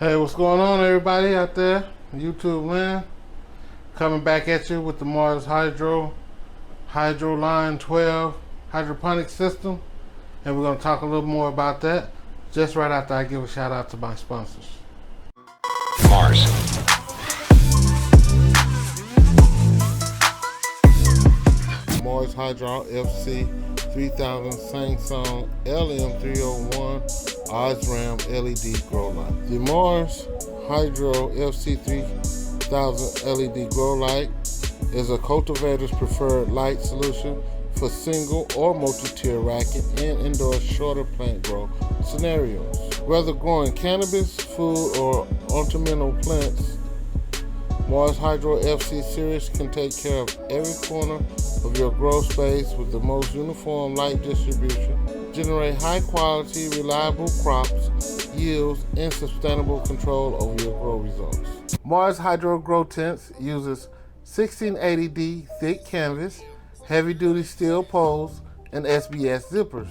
Hey, what's going on, everybody out there? YouTube land. Coming back at you with the Mars Hydroline 12 hydroponic system. And we're going to talk a little more about that just right after I give a shout out to my sponsors. Mars Hydro FC 3000 Samsung LM301 OSRAM LED grow light. The Mars Hydro FC 3000 LED grow light is a cultivator's preferred light solution for single or multi-tier racking and indoor shorter plant grow scenarios. Whether growing cannabis, food, or ornamental plants, Mars Hydro FC series can take care of every corner of your grow space with the most uniform light distribution, generate high quality, reliable crops, yields, and sustainable control over your grow results. Mars Hydro Grow Tents uses 1680D thick canvas, heavy duty steel poles, and SBS zippers,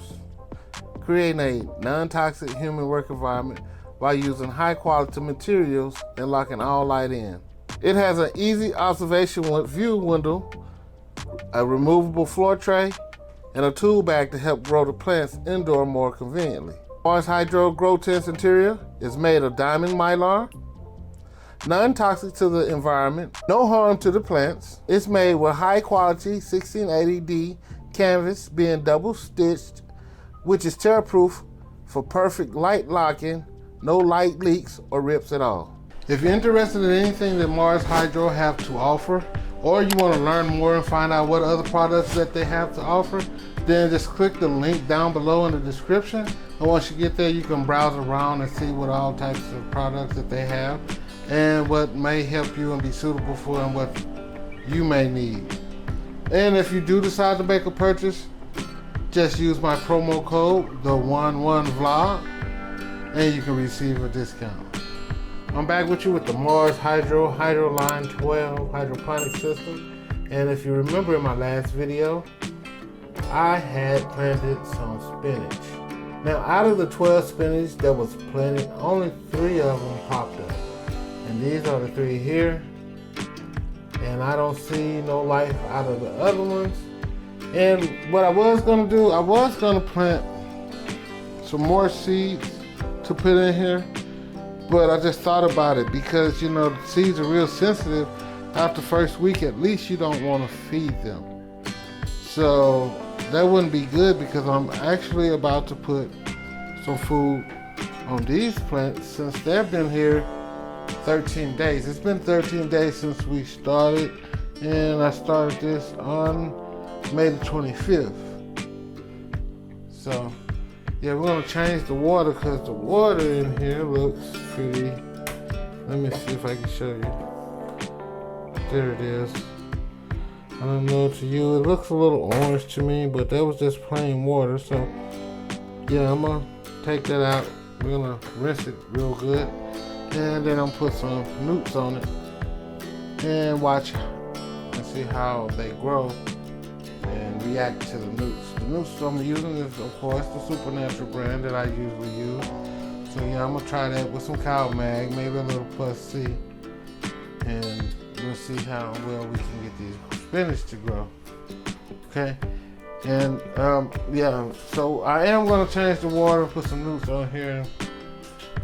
creating a non-toxic human work environment by using high quality materials and locking all light in. It has an easy observation view window, a removable floor tray, and a tool bag to help grow the plants indoor more conveniently. Mars Hydro Grow Tents interior is made of diamond mylar, non-toxic to the environment, no harm to the plants. It's made with high quality 1680D canvas being double stitched, which is tear proof for perfect light locking, no light leaks or rips at all. If you're interested in anything that Mars Hydro have to offer, or you want to learn more and find out what other products that they have to offer, then just click the link down below in the description. And once you get there, you can browse around and see what all types of products that they have and what may help you and be suitable for and what you may need. And if you do decide to make a purchase, just use my promo code, the 11VLOGG, and you can receive a discount. I'm back with you with the Mars Hydroline 12 hydroponic system. And if you remember in my last video, I had planted some spinach. Now out of the 12 spinach that was planted, only 3 of them popped up. And these are the 3 here. And I don't see no life out of the other ones. And what I was gonna do, I was gonna plant some more seeds to put in here. But I just thought about it because, you know, the seeds are real sensitive. After the first week, at least you don't want to feed them. So that wouldn't be good because I'm actually about to put some food on these plants since they've been here 13 days. It's been 13 days since we started, and I started this on May the 25th. So yeah, we're gonna change the water because the water in here looks pretty. Let me see if I can show you. There it is. I don't know to you. It looks a little orange to me, but that was just plain water. So yeah, I'm gonna take that out. We're gonna rinse it real good, and then I'm put some newts on it and watch and see how they grow and react to the newts. The newts I'm using is, of course, the Supernatural brand that I usually use. So yeah, I'm gonna try that with some cow mag, maybe a little plus C, and we'll see how well we can get these spinach to grow. Okay, and yeah, so I am gonna change the water, put some newts on here,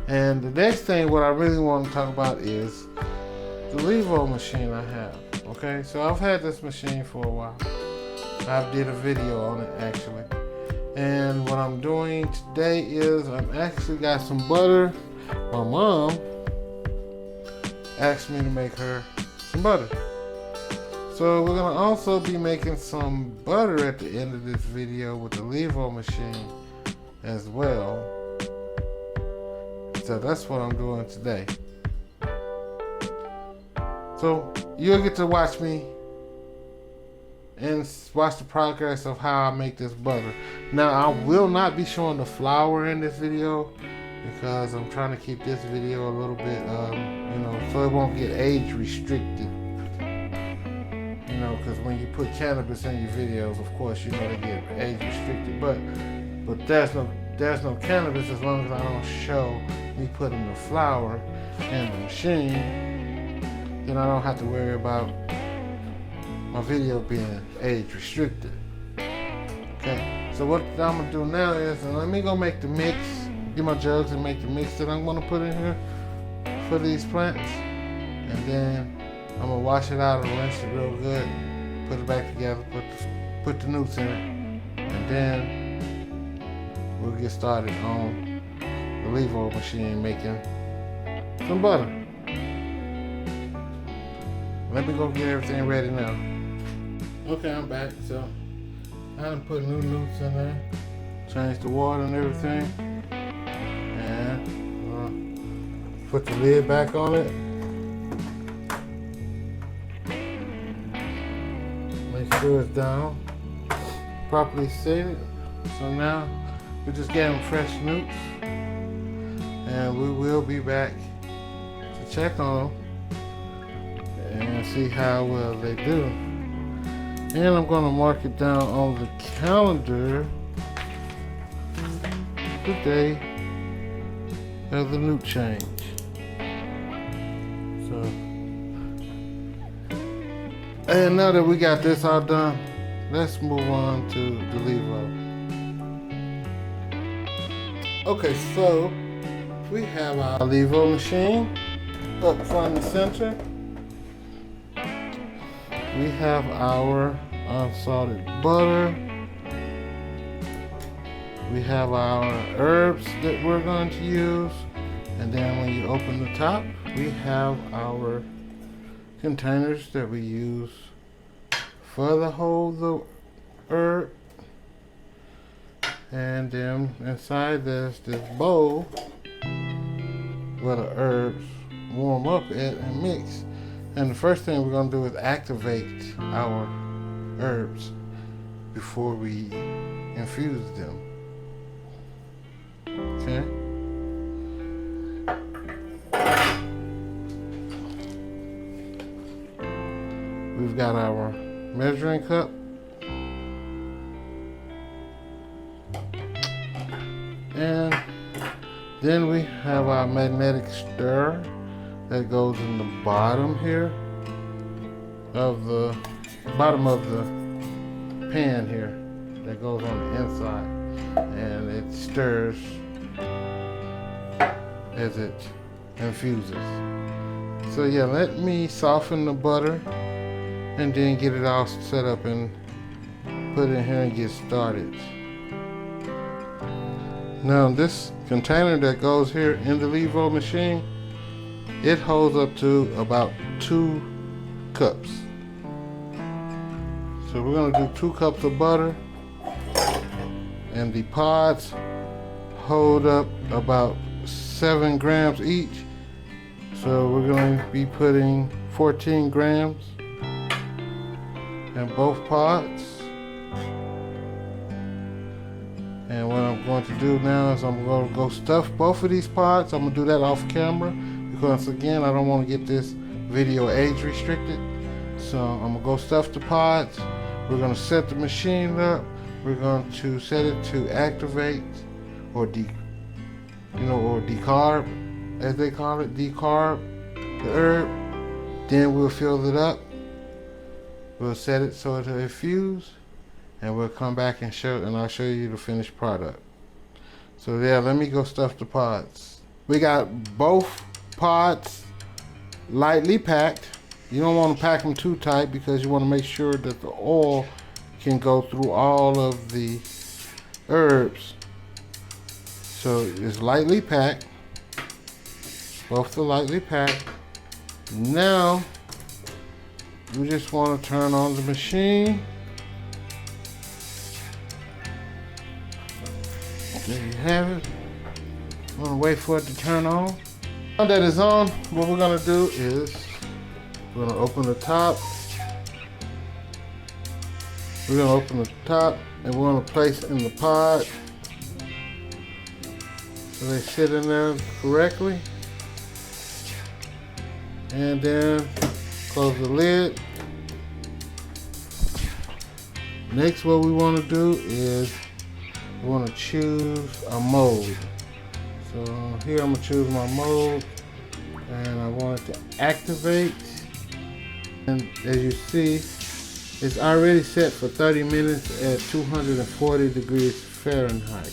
and the next thing, what I really want to talk about is the LEVO machine I have. Okay, so I've had this machine for a while. I did a video on it actually, and what I'm doing today is I'm actually got some butter. My mom asked me to make her some butter, so we're gonna also be making some butter at the end of this video with the LEVO machine as well. So that's what I'm doing today. So you'll get to watch me and watch the progress of how I make this butter. Now I will not be showing the flour in this video because I'm trying to keep this video a little bit, you know, so it won't get age restricted. You know, because when you put cannabis in your videos, of course, you know they get age restricted. But there's no cannabis as long as I don't show me putting the flower in the machine, then I don't have to worry about my video being age restricted. Okay, so what I'm gonna do now is, let me go make the mix, get my jugs and make the mix that I'm gonna put in here for these plants. And then I'm gonna wash it out and rinse it real good, put it back together, put the newts in it, and then we'll get started on the LEVO machine making some butter. Let me go get everything ready now. Okay, I'm back. So I done put new newts in there, changed the water and everything, and put the lid back on it. Make sure it's down, properly seated. So now we're just getting fresh newts, and we will be back to check on them and see how well they do. And I'm gonna mark it down on the calendar the day of the newt change. So, and now that we got this all done, let's move on to the LEVO. Okay, so we have our LEVO machine up front and center. We have our unsalted butter. We have our herbs that we're going to use. And then when you open the top, we have our containers that we use for the herb. And then inside there's this bowl where the herbs warm up at and mix. And the first thing we're going to do is activate our herbs before we infuse them. Okay? We've got our measuring cup. And then we have our magnetic stirrer that goes in the bottom here of the pan here, that goes on the inside, and it stirs as it infuses. So yeah, let me soften the butter and then get it all set up and put it in here and get started. Now this container that goes here in the LEVO machine, it holds up to about 2 cups. So we're gonna do 2 cups of butter, and the pods hold up about 7 grams each. So we're going to be putting 14 grams in both pods. And what I'm going to do now is I'm going to go stuff both of these pods. I'm going to do that off camera because, again, I don't want to get this video age restricted. So I'm going to go stuff the pods. We're going to set the machine up. We're going to set it to activate or decarb, as they call it, decarb the herb. Then we'll fill it up. We'll set it so it'll infuse, and we'll come back and I'll show you the finished product. So yeah, let me go stuff the pods. We got both pods lightly packed. You don't want to pack them too tight because you want to make sure that the oil can go through all of the herbs. So it's lightly packed. Both are lightly packed. Now we just want to turn on the machine. There you have it. I'm gonna wait for it to turn on. Now that it's on, what we're gonna do is we're gonna open the top. We're gonna open the top and we're gonna place in the pod so they sit in there correctly. And then close the lid. Next, what we want to do is we want to choose a mold. So So here I'm gonna choose my mode, and I want it to activate. And as you see, it's already set for 30 minutes at 240 degrees Fahrenheit.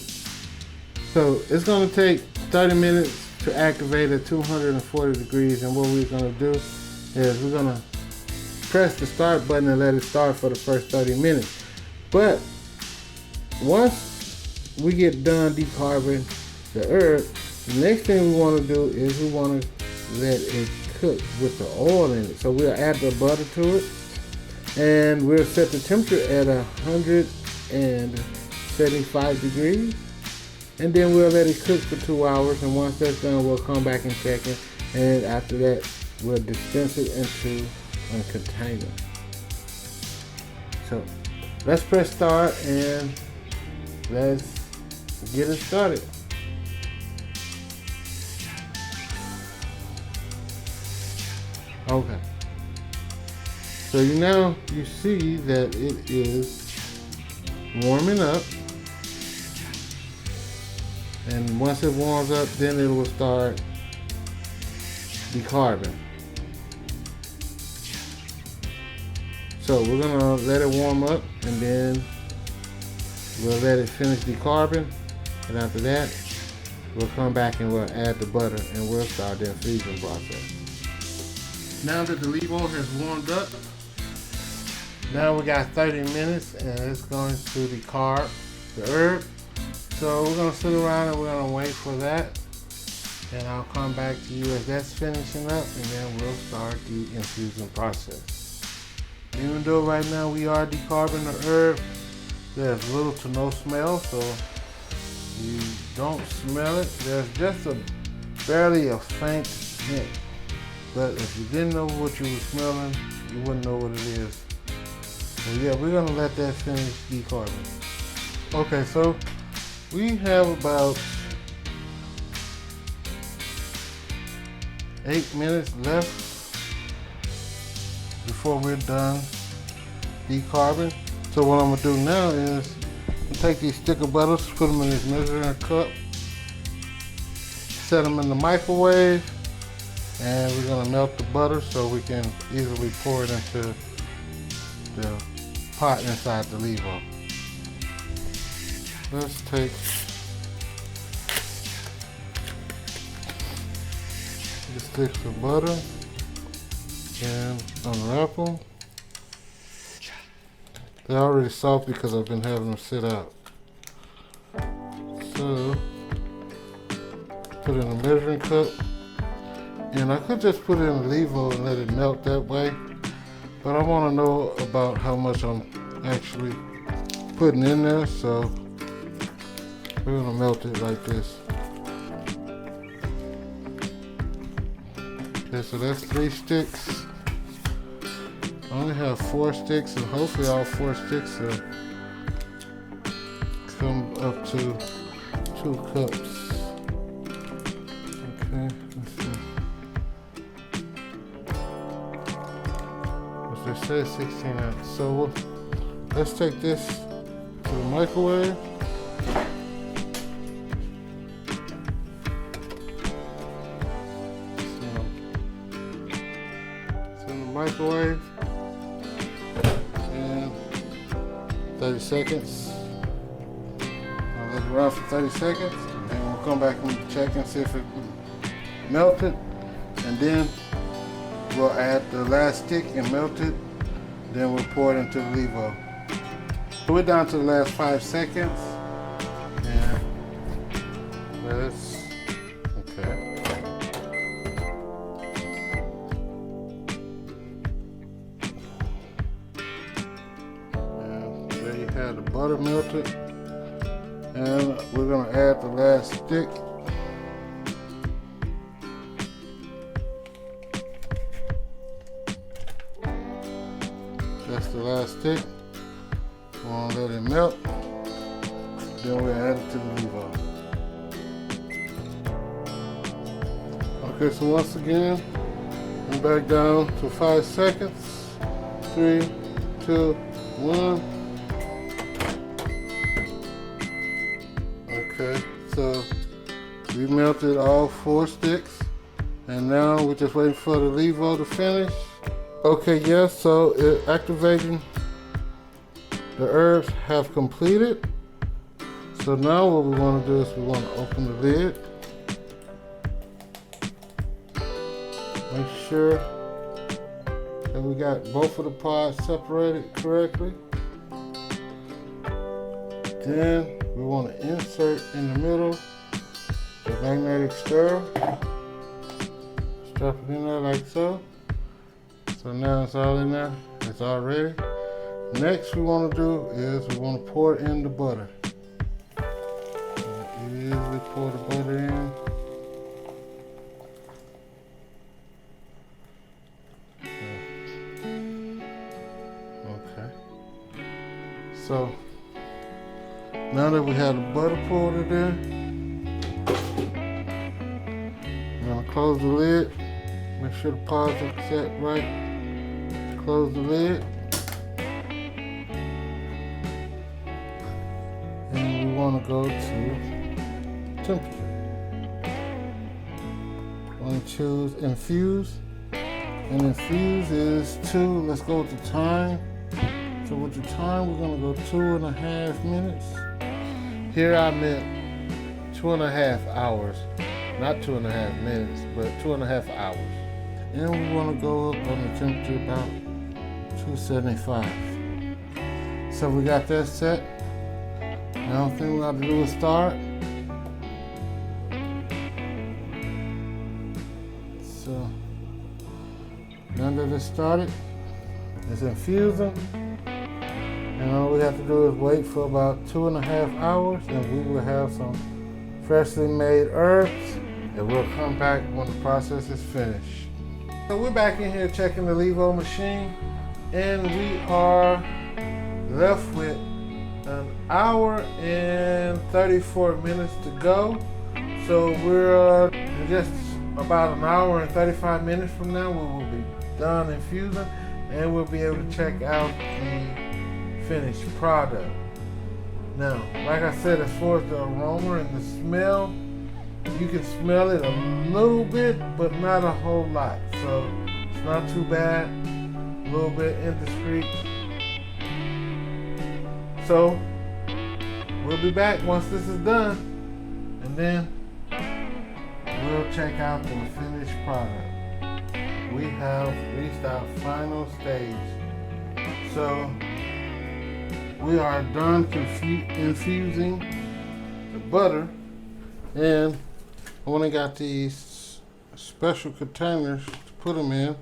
So it's gonna take 30 minutes to activate at 240 degrees, and what we're gonna do is we're gonna press the start button and let it start for the first 30 minutes. But once we get done decarboning the herb, the next thing we want to do is we want to let it cook with the oil in it. So we'll add the butter to it, and we'll set the temperature at 175 degrees, and then we'll let it cook for 2 hours. And once that's done, we'll come back and check it, and after that we'll dispense it into a container. So let's press start and let's get it started. Okay. So you see that it is warming up, and once it warms up, then it will start decarboning. So we're gonna let it warm up, and then we'll let it finish decarbon, and after that we'll come back and we'll add the butter and we'll start the infusing process. Now that the LEVO has warmed up, now we got 30 minutes and it's going to decarb the herb. So we're gonna sit around and we're gonna wait for that, and I'll come back to you as that's finishing up, and then we'll start the infusing process. Even though right now we are decarboning the herb, there's little to no smell, so you don't smell it. There's just barely a faint hint. But if you didn't know what you were smelling, you wouldn't know what it is. So yeah, we're gonna let that finish decarbon. Okay, so we have about 8 minutes left before we're done decarbon. So what I'm gonna do now is take these sticker butters, put them in this measuring cup, set them in the microwave, and we're gonna melt the butter so we can easily pour it into the pot inside the LEVO. Let's take the sticks of butter and unwrap them. They're already soft because I've been having them sit out. So, put it in a measuring cup. And I could just put it in a LEVO and let it melt that way. But I want to know about how much I'm actually putting in there. So, we're going to melt it like this. Okay, so that's 3 sticks. I only have 4 sticks, and hopefully all 4 sticks will come up to 2 cups. Okay, let's see. They say 16 ounces. So let's take this to the microwave. So it's in the microwave. 30 seconds. I'll let it run for 30 seconds, and then we'll come back and check and see if it melted, and then we'll add the last stick and melt it, then we'll pour it into the LEVO. So we're down to the last 5 seconds, and let's, okay. Had the butter melted, and we're going to add the last stick. That's the last stick. We're going to let it melt, then we'll add it to the LEVO. Okay, so once again, I'm back down to 5 seconds. 3, 2, 1. Okay, so We melted all 4 sticks, and now we're just waiting for the LEVO to finish. Okay, yes, so activating the herbs have completed. So now what we want to do is we want to open the lid. Make sure that we got both of the pods separated correctly. Then we want to insert in the middle the magnetic stirrer. Strap it in there like so. So now it's all in there. It's all ready. Next we want to do is we want to pour in the butter. Easily pour the butter in. Okay. So now that we have the butter poured in there, I'm gonna close the lid. Make sure the pods are set right. Close the lid. And we want to go to temperature. I'm going to choose infuse. And infuse is 2. Let's go with the time. So with the time, we're going to go 2.5 minutes. Here I meant 2.5 hours. Not 2.5 minutes, but 2.5 hours. And we want to go up on the temperature about 275. So we got that set. The only thing we have to do is start. So now that it's started, it's infusing. And all we have to do is wait for about 2.5 hours, and we will have some freshly made herbs, and we'll come back when the process is finished. So we're back in here checking the LEVO machine, and we are left with 1 hour and 34 minutes to go. So we're just about 1 hour and 35 minutes from now, we will be done infusing, and we'll be able to check out the finished product. Now, like I said, as far as the aroma and the smell, you can smell it a little bit, but not a whole lot. So it's not too bad, a little bit indiscreet. So we'll be back once this is done, and then we'll check out the finished product. We have reached our final stage. So we are done infusing the butter, and I only got these special containers to put them in.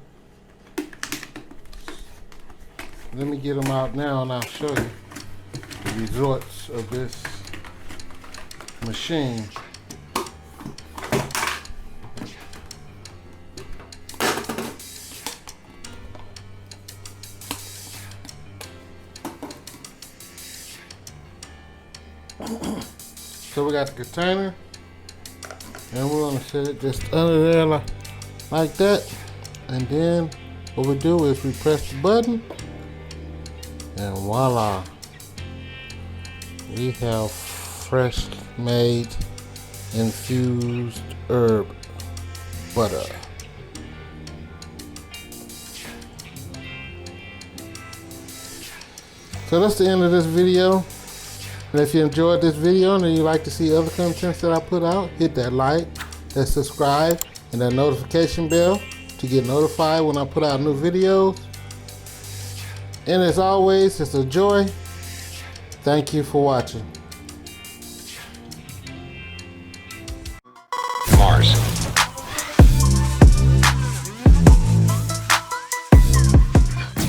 Let me get them out now and I'll show you the results of this machine. So we got the container, and we're gonna set it just under there like that. And then what we do is we press the button, and voila, we have fresh made infused herb butter. So that's the end of this video. And if you enjoyed this video and you like to see other contents that I put out, hit that like, that subscribe, and that notification bell to get notified when I put out new videos. And as always, it's a joy. Thank you for watching.